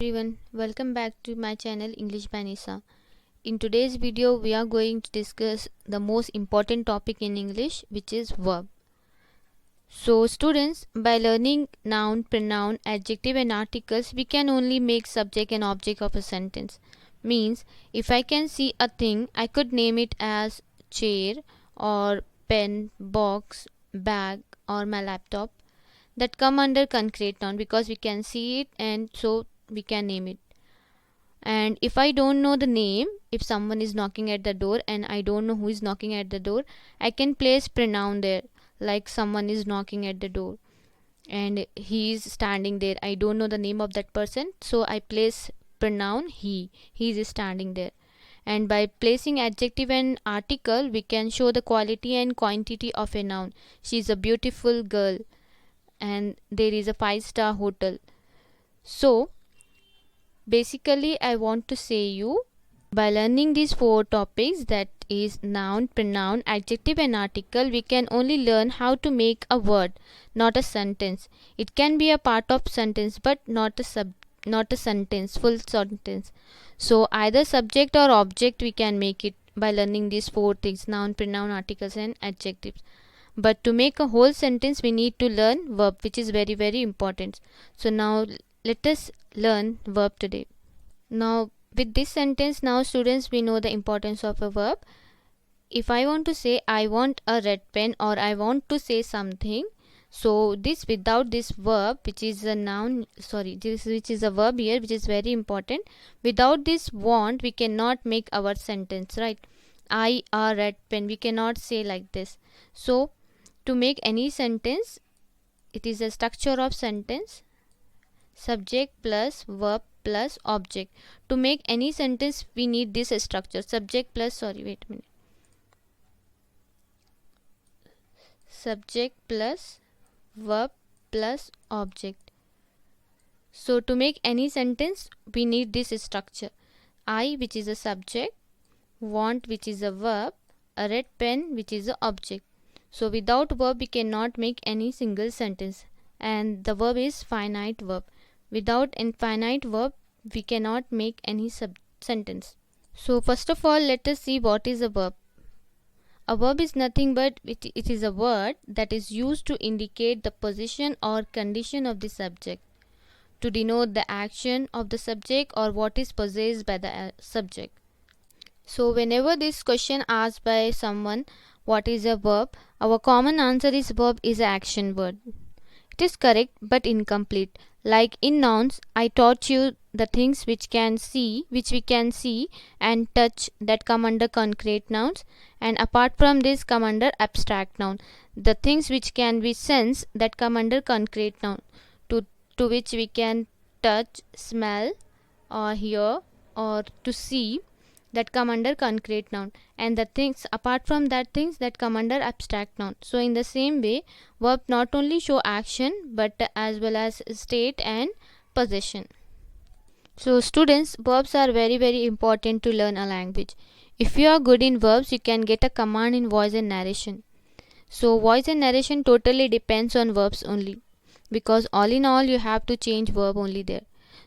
Everyone, welcome back to my channel English by Nisa. In today's video, we are going to discuss the most important topic in English, which is verb. So students, by learning noun, pronoun, adjective and articles, we can only make subject and object of a sentence. Means, if I can see a thing, I could name it as chair or pen, box, bag or my laptop. That come under concrete noun because we can see it and so we can name it. And if I don't know the name, if someone is knocking at the door and I don't know who is knocking at the door, I can place pronoun there, like someone is knocking at the door and he is standing there. I don't know the name of that person, so I place pronoun he is standing there. And by placing adjective and article, we can show the quality and quantity of a noun. She is a beautiful girl and there is a 5-star hotel. So basically I want to say you, by learning these 4 topics, that is noun, pronoun, adjective and article, we can only learn how to make a word, not a sentence. It can be a part of sentence but not a sentence, full sentence. So either subject or object we can make it by learning these 4 things: noun, pronoun, articles and adjectives. But to make a whole sentence we need to learn verb, which is very important. So now let us learn verb today. Now with this sentence, now students, we know the importance of a verb. If I want to say I want a red pen or I want to say something, so this without this verb, which is a noun, this which is a verb here, which is very important. Without this want, we cannot make our sentence, right? I a red pen, we cannot say like this. So to make any sentence, it is a structure of sentence: subject plus verb plus object. To make any sentence we need this structure: subject plus subject plus verb plus object. So to make any sentence we need this structure: I, which is a subject, want, which is a verb, a red pen, which is a object. So without verb we cannot make any single sentence, and the verb is finite verb. Without infinite verb we cannot make any sentence. So first of all, let us see what is a verb. A verb is nothing but it is a word that is used to indicate the position or condition of the subject, to denote the action of the subject or what is possessed by the subject. So whenever this question asked by someone what is a verb, our common answer is verb is an action word. It is correct but incomplete. Like in nouns, I taught you the things which we can see and touch, that come under concrete nouns, and apart from this come under abstract noun. The things which can be sensed, that come under concrete noun, to which we can touch, smell or hear or to see, that come under concrete noun, and the things apart from that things that come under abstract noun. So in the same way, verb not only show action but as well as state and possession. So students, verbs are very important to learn a language. If you are good in verbs, you can get a command in voice and narration. So voice and narration totally depends on verbs only, because all in all you have to change verb only there.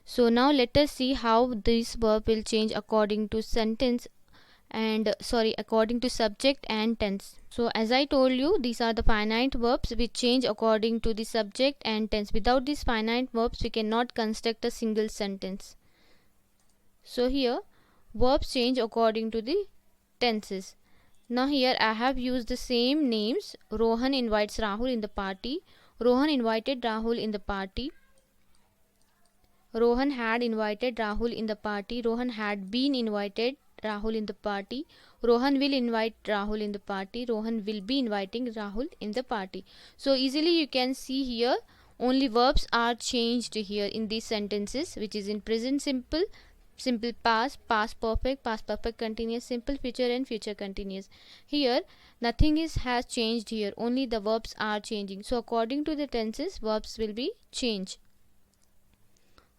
So now let us see how this verb will change according to according to subject and tense. So as I told you, these are the finite verbs which change according to the subject and tense. Without these finite verbs we cannot construct a single sentence. So here verbs change according to the tenses. Now here I have used the same names. Rohan invites Rahul in the party. Rohan invited Rahul in the party. Rohan had invited Rahul in the party. Rohan had been invited Rahul in the party. Rohan will invite Rahul in the party. Rohan will be inviting Rahul in the party. So easily you can see here only verbs are changed here in these sentences, which is in present simple, simple past, past perfect continuous, simple future and future continuous. Here nothing has changed here, only the verbs are changing. So according to the tenses, verbs will be changed.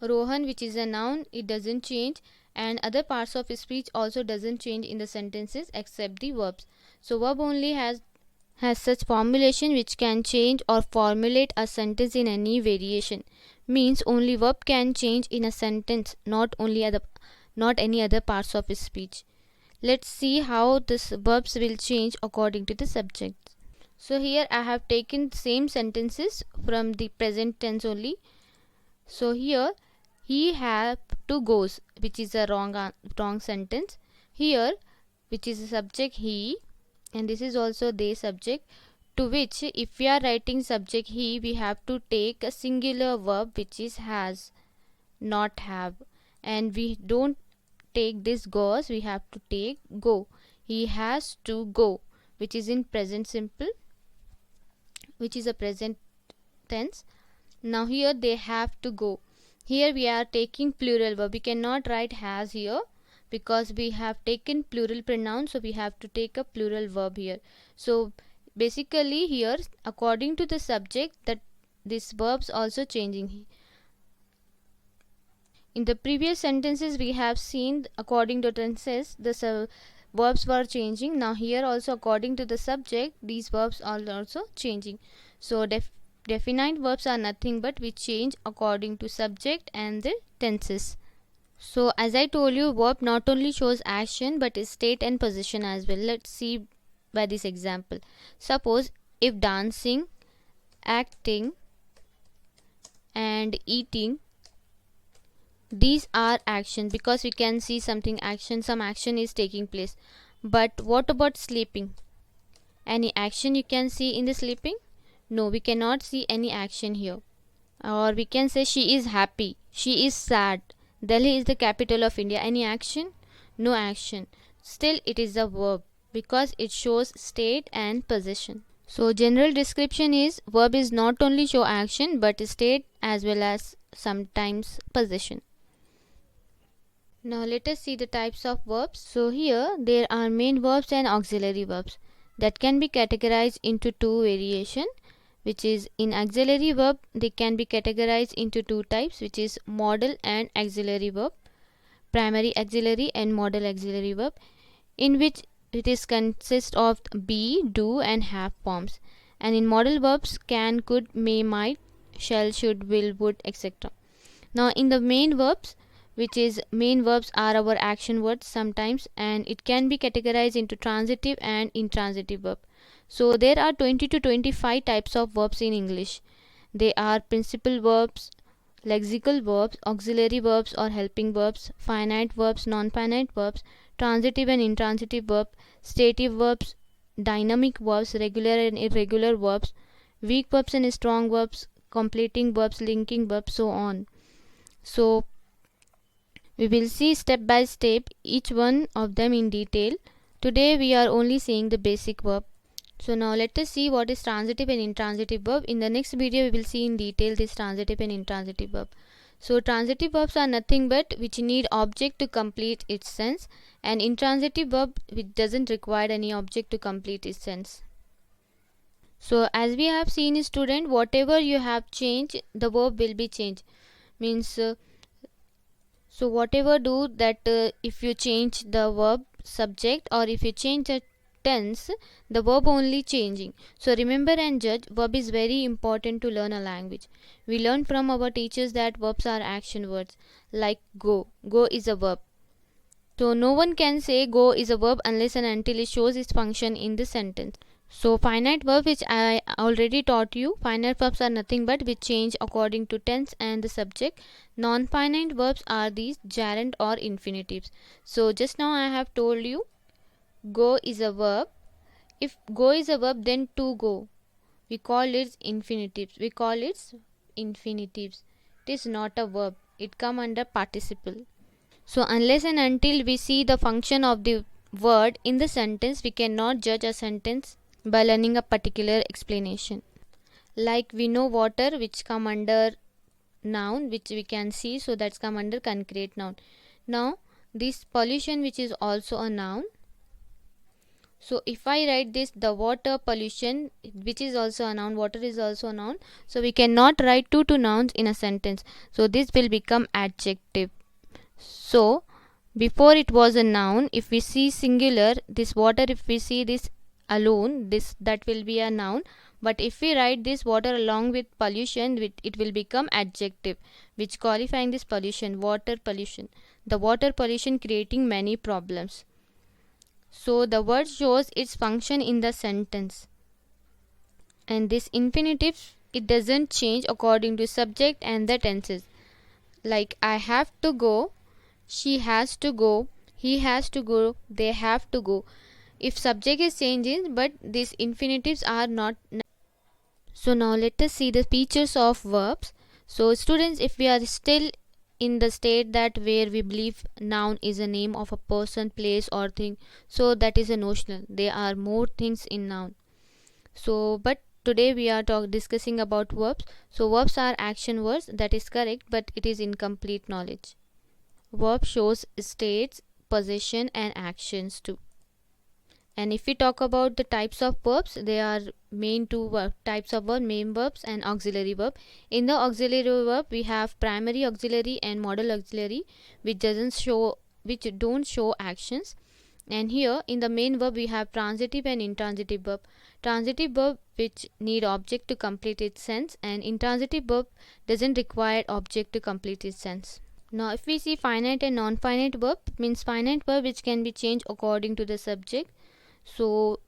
Rohan, which is a noun, it doesn't change, and other parts of speech also doesn't change in the sentences except the verbs. So verb only has has such formulation which can change or formulate a sentence in any variation. Means only verb can change in a sentence, not any other parts of speech. Let's see how this verbs will change according to the subject. So here I have taken same sentences from the present tense only. So here he have to goes, which is a wrong sentence. Here, which is the subject he, and this is also the subject, to which if we are writing subject he, we have to take a singular verb which is has, not have, and we don't take this goes, we have to take go. He has to go, which is in present simple, which is a present tense. Now here they have to go. Here we are taking plural verb. We cannot write has here because we have taken plural pronoun, so we have to take a plural verb here. So basically here, according to the subject, that these verbs also changing. In the previous sentences we have seen according to tenses the verbs were changing. Now here also according to the subject these verbs are also changing. So definite verbs are nothing but we change according to subject and the tenses. So as I told you, verb not only shows action but state and position as well. Let's see by this example. Suppose if dancing, acting and eating, these are action because we can see some action is taking place. But what about sleeping? Any action you can see in the sleeping? No, we cannot see any action here. Or we can say she is happy, she is sad, Delhi is the capital of India. Any action? No action. Still it is a verb because it shows state and position. So general description is verb is not only show action but state as well as sometimes position. Now let us see the types of verbs. So here there are main verbs and auxiliary verbs that can be categorized into two variation, which is in auxiliary verb they can be categorized into two types, which is modal and auxiliary verb, primary auxiliary and modal auxiliary verb, in which it is consist of be, do and have forms. And in modal verbs can, could, may, might, shall, should, will, would, etc. Now in the main verbs, which is main verbs are our action words sometimes, and it can be categorized into transitive and intransitive verb. So there are 20 to 25 types of verbs in English. They are principal verbs, lexical verbs, auxiliary verbs or helping verbs, finite verbs, non-finite verbs, transitive and intransitive verb, stative verbs, dynamic verbs, regular and irregular verbs, weak verbs and strong verbs, completing verbs, linking verbs, so on. So we will see step by step each one of them in detail. Today we are only seeing the basic verb. So now let us see what is transitive and intransitive verb. In the next video we will see in detail this transitive and intransitive verb. So transitive verbs are nothing but which need object to complete its sense, and intransitive verb which doesn't require any object to complete its sense. So as we have seen, student, whatever you have changed, the verb will be changed. Means so whatever do that if you change the verb subject or if you change the tense, the verb only changing. So remember and judge, verb is very important to learn a language. We learn from our teachers that verbs are action words, like go. Go is a verb. So no one can say go is a verb unless and until it shows its function in the sentence. So finite verb, which I already taught you, finite verbs are nothing but which change according to tense and the subject. Non-finite verbs are these gerund or infinitives. So just now I have told you go is a verb. If go is a verb, then to go, we call it infinitives. It is not a verb. It come under participle. So unless and until we see the function of the word in the sentence, we cannot judge a sentence by learning a particular explanation. Like we know water, which come under noun, which we can see, so that's come under concrete noun. Now this pollution, which is also a noun. So if I write this, the water pollution, which is also a noun, water is also a noun. So we cannot write two nouns in a sentence. So this will become adjective. So before it was a noun, if we see singular, this water, if we see this alone, that will be a noun. But if we write this water along with pollution, it will become adjective, which qualifying this pollution, water pollution. The water pollution creating many problems. So the word shows its function in the sentence. And this infinitive, it doesn't change according to subject and the tenses. Like I have to go, she has to go, he has to go, they have to go. If subject is changing, but these infinitives are not. So now let us see the features of verbs. So students, if we are still in the state that where we believe noun is a name of a person, place or thing, so that is a notional. There are more things in noun. So but today we are discussing about verbs. So verbs are action words, that is correct, but it is incomplete knowledge. Verb shows states, possession and actions too. And if we talk about the types of verbs, there are main two types of verb, main verbs and auxiliary verb. In the auxiliary verb, we have primary auxiliary and modal auxiliary, which don't show actions. And here in the main verb, we have transitive and intransitive verb. Transitive verb which need object to complete its sense, and intransitive verb doesn't require object to complete its sense. Now if we see finite and non-finite verb, means finite verb which can be changed according to the subject. So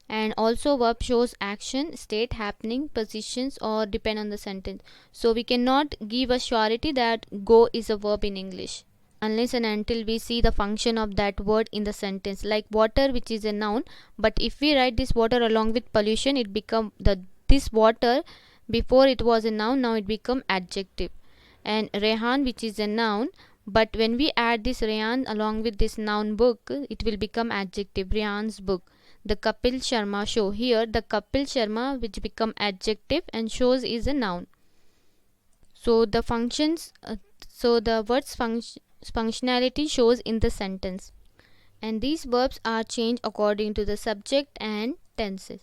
and also verb shows action, state, happening, positions or depend on the sentence. So we cannot give a surety that go is a verb in English unless and until we see the function of that word in the sentence. Like water, which is a noun, but if we write this water along with pollution, it become this water, before it was a noun, now it become adjective. And Rehan, which is a noun, but when we add this Rehan along with this noun book, it will become adjective, Rehan's book. The Kapil Sharma show, here the Kapil Sharma which become adjective and shows is a noun. So the functions, so the words functionality shows in the sentence, and these verbs are changed according to the subject and tenses.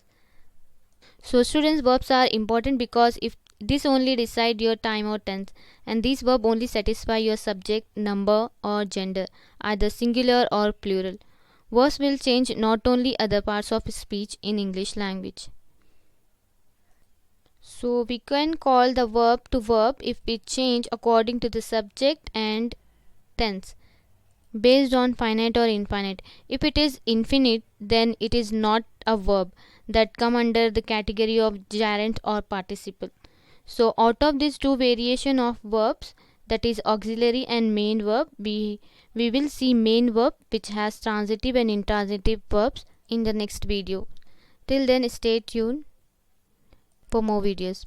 So students, verbs are important because if this only decide your time or tense, and these verb only satisfy your subject, number or gender, either singular or plural. Verbs will change not only other parts of speech in English language. So we can call the verb to verb if it change according to the subject and tense based on finite or infinite. If it is infinite, then it is not a verb, that come under the category of gerund or participle. So out of these two variation of verbs, that is auxiliary and main verb, we will see main verb which has transitive and intransitive verbs in the next video. Till then, stay tuned for more videos.